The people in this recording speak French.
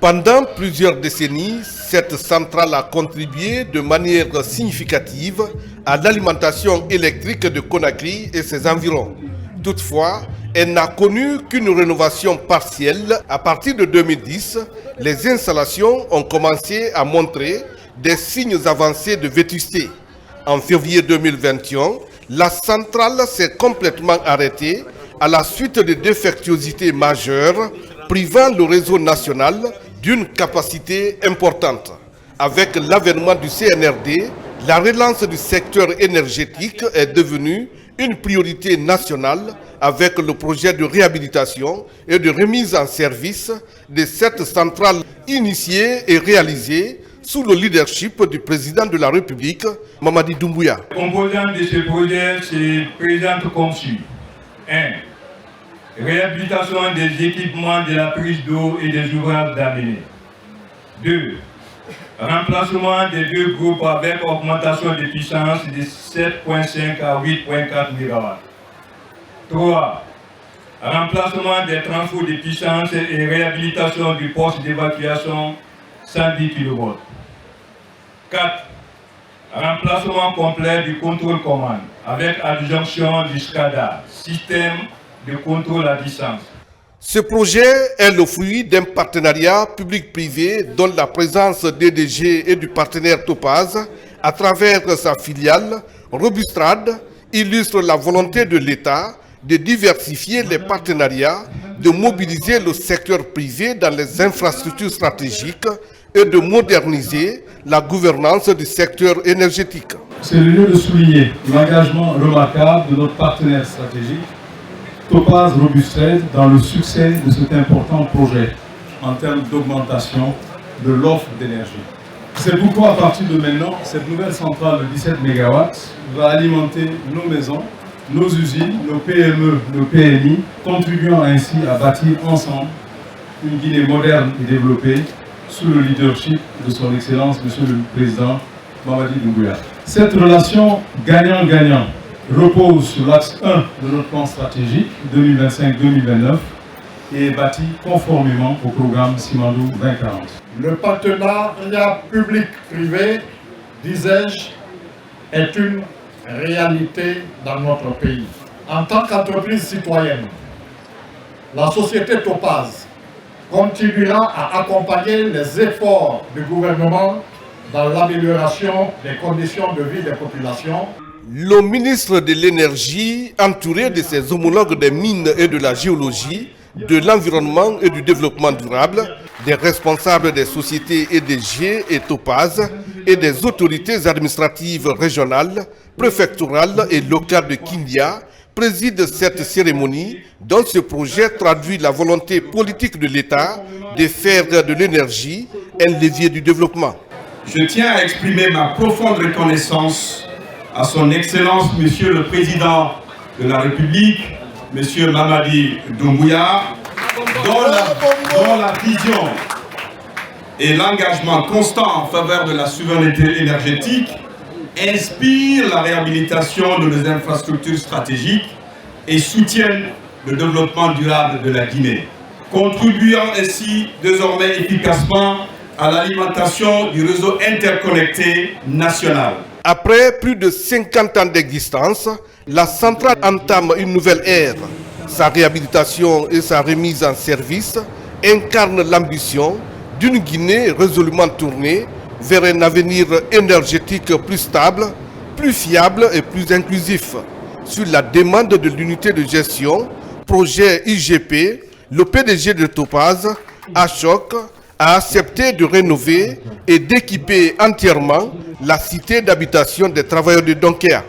Pendant plusieurs décennies, cette centrale a contribué de manière significative à l'alimentation électrique de Conakry et ses environs. Toutefois, elle n'a connu qu'une rénovation partielle. À partir de 2010, les installations ont commencé à montrer des signes avancés de vétusté. En février 2021, la centrale s'est complètement arrêtée à la suite de défectuosités majeures, privant le réseau national d'une capacité importante. Avec l'avènement du CNRD, la relance du secteur énergétique est devenue une priorité nationale avec le projet de réhabilitation et de remise en service de cette centrale initiée et réalisée sous le leadership du président de la République, Mamadi Doumbouya. Les composants de ce projet se présentent comme suit. 1. Réhabilitation des équipements de la prise d'eau et des ouvrages d'amener. 2. Remplacement des deux groupes avec augmentation de puissance de 7,5 à 8,4 MW. 3. Remplacement des transferts de puissance et réhabilitation du poste d'évacuation 110 kV. 4. Remplacement complet du contrôle commande avec adjonction du SCADA, système de contrôle à distance. Ce projet est le fruit d'un partenariat public-privé dont la présence DDG et du partenaire Topaz à travers sa filiale Robustrad illustre la volonté de l'État de diversifier les partenariats, de mobiliser le secteur privé dans les infrastructures stratégiques et de moderniser la gouvernance du secteur énergétique. C'est le lieu de souligner l'engagement remarquable de notre partenaire stratégique, Topaz Robustrad, dans le succès de cet important projet en termes d'augmentation de l'offre d'énergie. C'est pourquoi à partir de maintenant, cette nouvelle centrale de 17 MW va alimenter nos maisons, nos usines, nos PME, nos PMI, contribuant ainsi à bâtir ensemble une Guinée moderne et développée sous le leadership de son Excellence, Monsieur le Président Mamadi Doumbouya. Cette relation gagnant-gagnant repose sur l'axe 1 de notre plan stratégique 2025-2029 et est bâtie conformément au programme Simandou 2040. Le partenariat public-privé, disais-je, est une réalité dans notre pays. En tant qu'entreprise citoyenne, la société Topaz continuera à accompagner les efforts du gouvernement dans l'amélioration des conditions de vie des populations. Le ministre de l'Énergie, entouré de ses homologues des mines et de la géologie, de l'environnement et du développement durable, des responsables des sociétés EDG et Topaz et des autorités administratives régionales, préfectorales et locales de Kindia, préside cette cérémonie dont ce projet traduit la volonté politique de l'État de faire de l'énergie un levier du développement. Je tiens à exprimer ma profonde reconnaissance à son Excellence, Monsieur le Président de la République, Monsieur Mamadi Doumbouya, dont la vision et l'engagement constant en faveur de la souveraineté énergétique inspirent la réhabilitation de nos infrastructures stratégiques et soutiennent le développement durable de la Guinée, contribuant ainsi désormais efficacement à l'alimentation du réseau interconnecté national. Après plus de 50 ans d'existence, la centrale entame une nouvelle ère. Sa réhabilitation et sa remise en service incarnent l'ambition d'une Guinée résolument tournée vers un avenir énergétique plus stable, plus fiable et plus inclusif. Sur la demande de l'unité de gestion, projet IGP, le PDG de Topaz, Ashok, a accepté de rénover et d'équiper entièrement la cité d'habitation des travailleurs de Donkea.